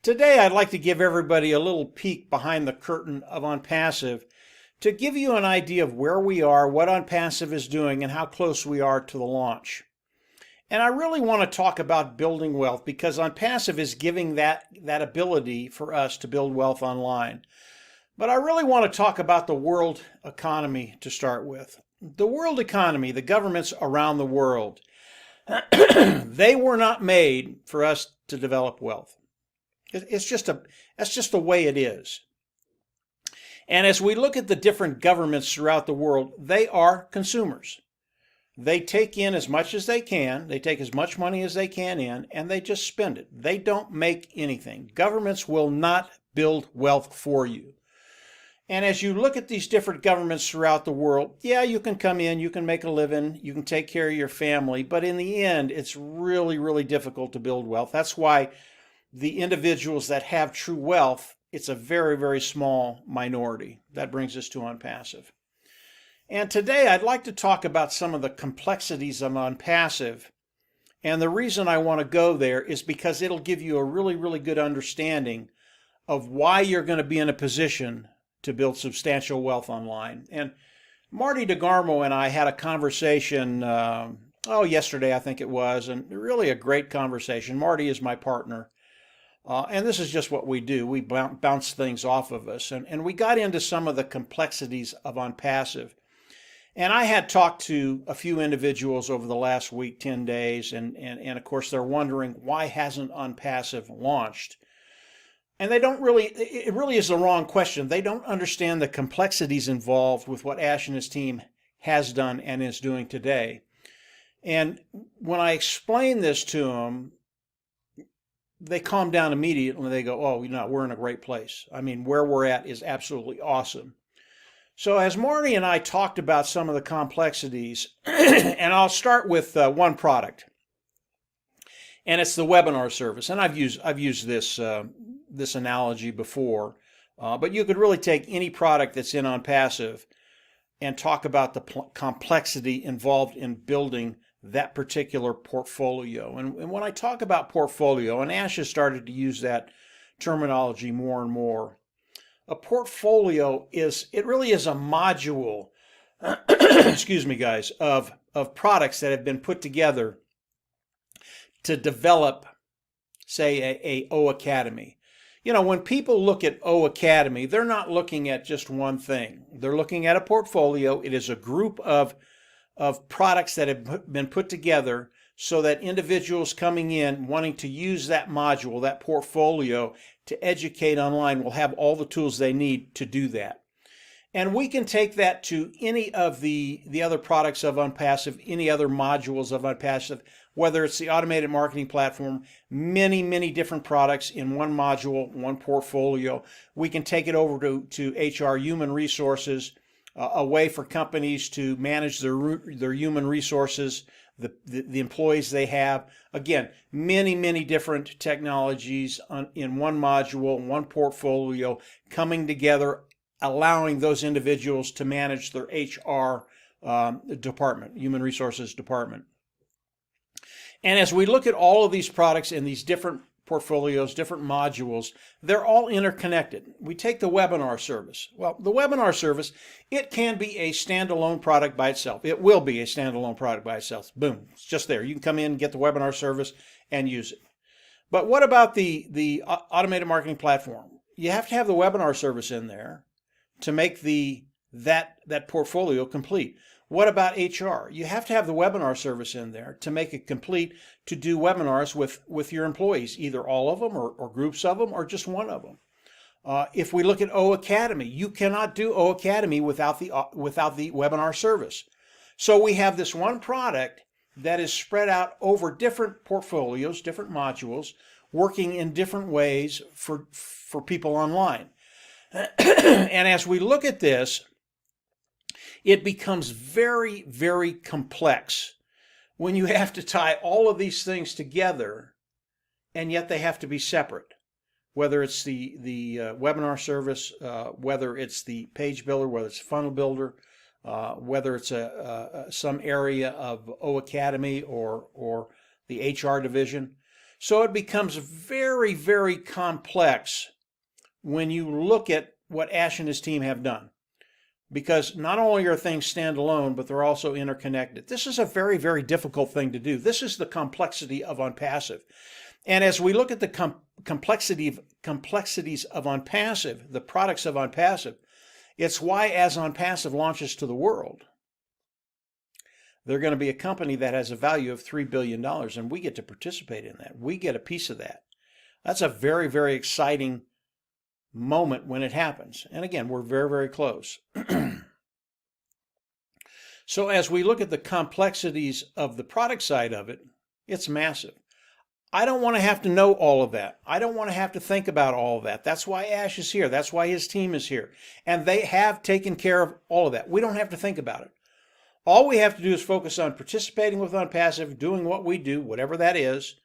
Today, I'd like to give everybody a little peek behind the curtain of ONPASSIVE to give you an idea of where we are, what ONPASSIVE is doing, and how close we are to the launch. And I really want to talk about building wealth because ONPASSIVE is giving that ability for us to build wealth online. But I really want to talk about the world economy to start with. The world economy, the governments around the world, they were not made for us to develop wealth. That's just the way it is. And as we look at the different governments throughout the world, they are consumers. They take in as much as they can, they take as much money as they can in, and they just spend it. They don't make anything. Governments will not build wealth for you. And as you look at these different governments throughout the world, yeah, you can come in, you can make a living, you can take care of your family, but in the end, it's really, really difficult to build wealth. That's why the individuals that have true wealth, it's a very, very small minority. That brings us to ONPASSIVE. And today I'd like to talk about some of the complexities of ONPASSIVE. And the reason I want to go there is because it'll give you a really, really good understanding of why you're going to be in a position to build substantial wealth online. And Marty DeGarmo and I had a conversation, yesterday I think it was, and really a great conversation. Marty is my partner. And this is just what we do. We bounce things off of us. And we got into some of the complexities of ONPASSIVE. And I had talked to a few individuals over the last week, 10 days, and of course they're wondering, why hasn't ONPASSIVE launched? And they don't really, it really is the wrong question. They don't understand the complexities involved with what Ash and his team has done and is doing today. And when I explain this to them, they calm down immediately. They go, oh, we're in a great place. I mean, where we're at is absolutely awesome. So as Marty and I talked about some of the complexities, and I'll start with one product, and it's the webinar service. And I've used this analogy before, but you could really take any product that's in ONPASSIVE and talk about the complexity involved in building that particular portfolio. And when I talk about portfolio, and Ash has started to use that terminology more and more, a portfolio really is a module, excuse me guys, of products that have been put together to develop, say, a O Academy. When people look at O Academy, they're not looking at just one thing. They're looking at a portfolio. It is a group of products that have been put together so that individuals coming in wanting to use that module, that portfolio, to educate online will have all the tools they need to do that. And we can take that to any of the other products of ONPASSIVE, any other modules of ONPASSIVE, whether it's the automated marketing platform, many, many different products in one module, one portfolio. We can take it over to HR, human resources, a way for companies to manage their human resources, the employees they have. Again, many, many different technologies in one module, one portfolio, coming together, allowing those individuals to manage their HR department, human resources department. And as we look at all of these products in these different portfolios, different modules, they're all interconnected. We take the webinar service. Well, the webinar service, it can be a standalone product by itself. It will be a standalone product by itself. Boom, it's just there. You can come in, get the webinar service, and use it. But what about the automated marketing platform? You have to have the webinar service in there to make that portfolio complete. What about HR? You have to have the webinar service in there to make it complete, to do webinars with your employees, either all of them or groups of them or just one of them. If we look at O Academy, you cannot do O Academy without the webinar service. So we have this one product that is spread out over different portfolios, different modules, working in different ways for people online. And as we look at this, it becomes very, very complex when you have to tie all of these things together, and yet they have to be separate. Whether it's the webinar service, whether it's the page builder, whether it's funnel builder, whether it's some area of O Academy or the HR division. So it becomes very, very complex when you look at what Ash and his team have done. Because not only are things standalone, but they're also interconnected. This is a very, very difficult thing to do. This is the complexity of ONPASSIVE. And as we look at the complexities of ONPASSIVE, the products of ONPASSIVE, it's why as ONPASSIVE launches to the world, they're going to be a company that has a value of $3 billion, and we get to participate in that. We get a piece of that. That's a very, very exciting moment when it happens. And again, we're very, very close. So as we look at the complexities of the product side of it, it's massive. I don't want to have to know all of that. I don't want to have to think about all of that. That's why Ash is here. That's why his team is here. And they have taken care of all of that. We don't have to think about it. All we have to do is focus on participating with ONPASSIVE, doing what we do, whatever that is.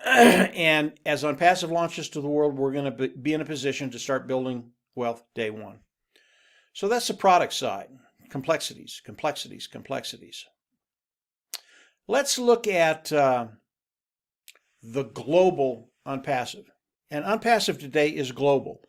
And as ONPASSIVE launches to the world, we're going to be in a position to start building wealth day one. So that's the product side. Complexities, complexities, complexities. Let's look at the global ONPASSIVE. And ONPASSIVE today is global.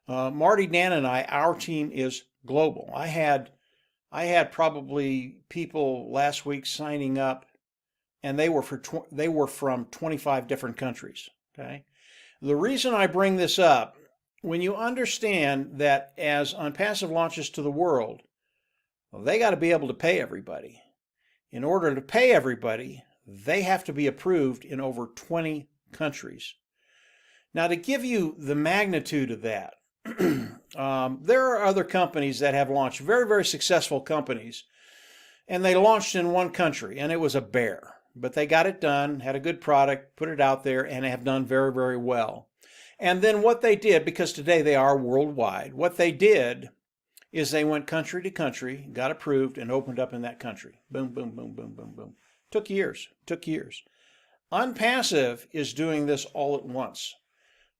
Marty, Dan, and our team is global. I had probably people last week signing up, and they were from 25 different countries. Okay, the reason I bring this up, when you understand that as ONPASSIVE launches to the world, well, they got to be able to pay everybody. In order to pay everybody, they have to be approved in over 20 countries. Now, to give you the magnitude of that, there are other companies that have launched, very, very successful companies, and they launched in one country, and it was a bear. But they got it done, had a good product, put it out there, and have done very, very well. And then what they did, because today they are worldwide, what they did is they went country to country, got approved, and opened up in that country. Boom, boom, boom, boom, boom, boom. Took years. ONPASSIVE is doing this all at once.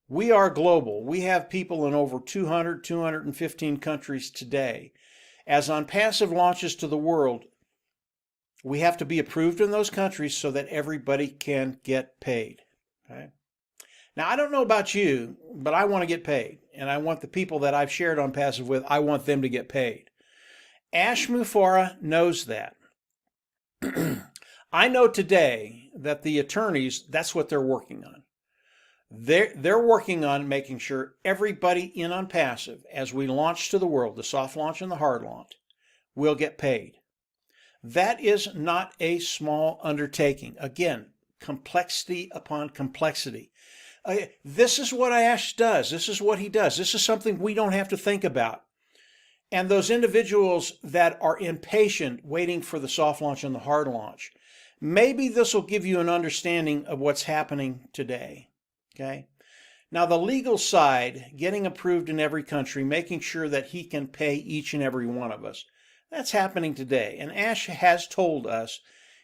We are global. We have people in over 200, 215 countries today. As ONPASSIVE launches to the world, we have to be approved in those countries so that everybody can get paid. Okay? Now, I don't know about you, but I want to get paid. And I want the people that I've shared ONPASSIVE with, I want them to get paid. Ash Mufareh knows that. I know today that the attorneys, that's what they're working on. They're working on making sure everybody in ONPASSIVE, as we launch to the world, the soft launch and the hard launch, will get paid. That is not a small undertaking. Again, complexity upon complexity. This is what Ash does. This is what he does. This is something we don't have to think about. And those individuals that are impatient waiting for the soft launch and the hard launch, maybe this will give you an understanding of what's happening today. Okay? Now, the legal side, getting approved in every country, making sure that he can pay each and every one of us, that's happening today. And Ash has told us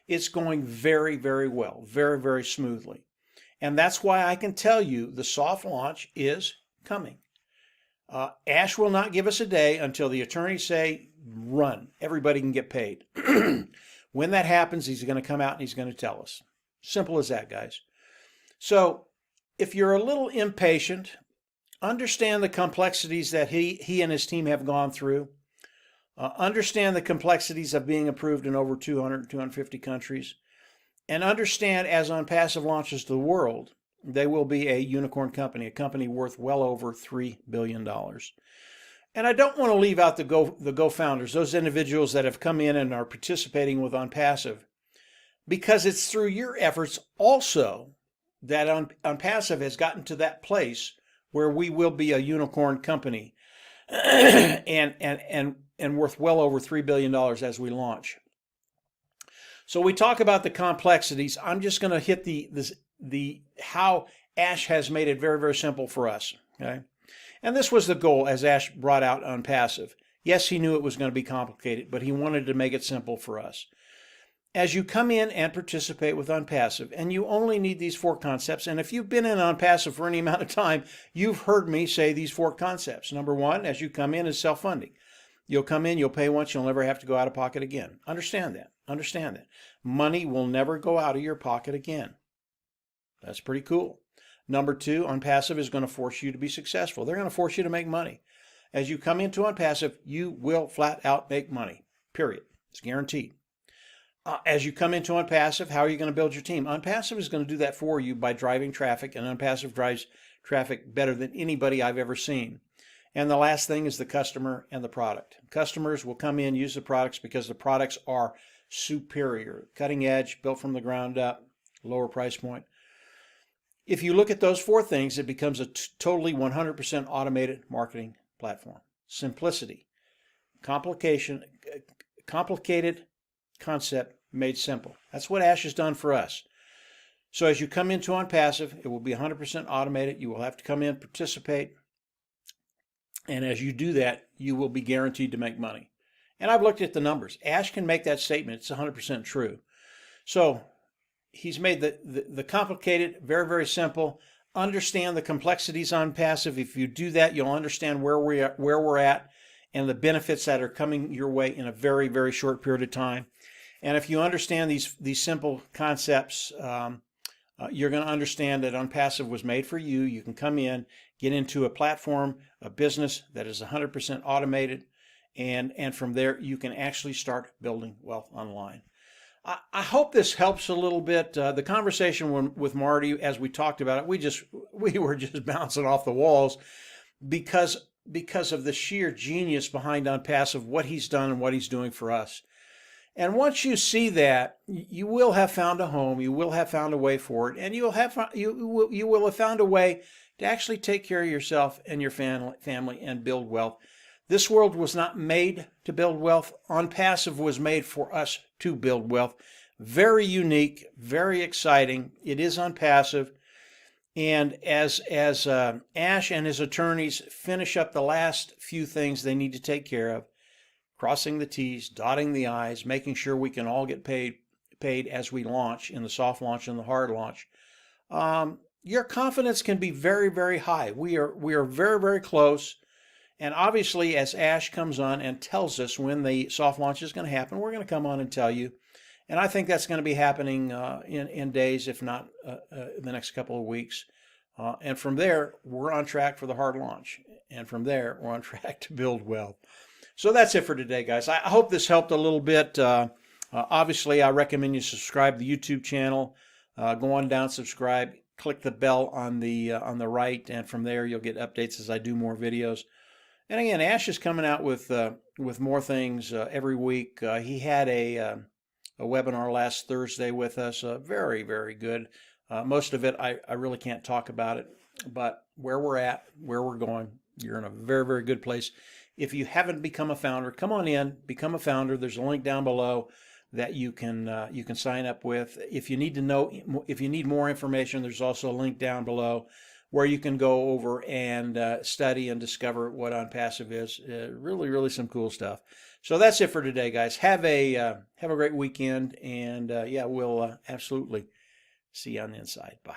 it's going very, very well, very, very smoothly. And that's why I can tell you the soft launch is coming. Ash will not give us a day until the attorneys say, run, everybody can get paid. When that happens, he's going to come out and he's going to tell us. Simple as that, guys. So if you're a little impatient, understand the complexities that he and his team have gone through. Understand the complexities of being approved in over 200, 250 countries. And understand as ONPASSIVE launches to the world, they will be a unicorn company, a company worth well over $3 billion. And I don't want to leave out the Go-founders, those individuals that have come in and are participating with ONPASSIVE, because it's through your efforts also that ONPASSIVE has gotten to that place where we will be a unicorn company and worth well over $3 billion as we launch. So we talk about the complexities. I'm just going to hit the how Ash has made it very, very simple for us. Okay, and this was the goal as Ash brought out ONPASSIVE. Yes, he knew it was going to be complicated, but he wanted to make it simple for us. As you come in and participate with ONPASSIVE, and you only need these 4 concepts, and if you've been in ONPASSIVE for any amount of time, you've heard me say these 4 concepts. Number 1, as you come in, is self-funding. You'll come in, you'll pay once, you'll never have to go out of pocket again. Understand that. Understand that. Money will never go out of your pocket again. That's pretty cool. Number two, ONPASSIVE is going to force you to be successful. They're going to force you to make money. As you come into ONPASSIVE, you will flat out make money, period. It's guaranteed. As you come into ONPASSIVE, how are you going to build your team? ONPASSIVE is going to do that for you by driving traffic, and ONPASSIVE drives traffic better than anybody I've ever seen. And the last thing is the customer and the product. Customers will come in, use the products because the products are superior, cutting edge, built from the ground up, lower price point. If you look at those four things, it becomes a totally 100% automated marketing platform. Simplicity, complicated concept made simple. That's what Ash has done for us. So as you come into ONPASSIVE, it will be 100% automated. You will have to come in, participate. And as you do that, you will be guaranteed to make money. And I've looked at the numbers. Ash can make that statement. It's 100% true. So he's made the complicated very, very simple. Understand the complexities on ONPASSIVE. If you do that, you'll understand where we're at and the benefits that are coming your way in a very, very short period of time. And if you understand these simple concepts, you're going to understand that ONPASSIVE was made for you. You can come in, get into a platform, a business that is 100% automated, and from there you can actually start building wealth online. I hope this helps a little bit. The conversation with Marty, as we talked about it, we were just bouncing off the walls because of the sheer genius behind ONPASSIVE, what he's done and what he's doing for us. And once you see that, you will have found a home. You will have found a way for it, and you will have found a way to actually take care of yourself and your family and build wealth. This world was not made to build wealth. ONPASSIVE was made for us to build wealth. Very unique, very exciting. It is ONPASSIVE. And as Ash and his attorneys finish up the last few things they need to take care of, crossing the T's, dotting the I's, making sure we can all get paid as we launch in the soft launch and the hard launch, your confidence can be very, very high. We are very, very close. And obviously, as Ash comes on and tells us when the soft launch is going to happen, we're going to come on and tell you. And I think that's going to be happening in days, if not the next couple of weeks. And from there, we're on track for the hard launch. And from there, we're on track to build wealth. So that's it for today, guys. I hope this helped a little bit. Obviously, I recommend you subscribe to the YouTube channel. Go on down, subscribe, click the bell on the right, and from there you'll get updates as I do more videos. And again, Ash is coming out with more things every week. He had a webinar last Thursday with us. Very, very good. Most of it I really can't talk about it, but where we're at, where we're going, you're in a very, very good place. If you haven't become a founder, come on in, become a founder. There's a link down below that you can sign up with. If you need more information, there's also a link down below where you can go over and study and discover what ONPASSIVE is. Really, really some cool stuff. So that's it for today, guys. Have a great weekend, and yeah, we'll absolutely see you on the inside. Bye.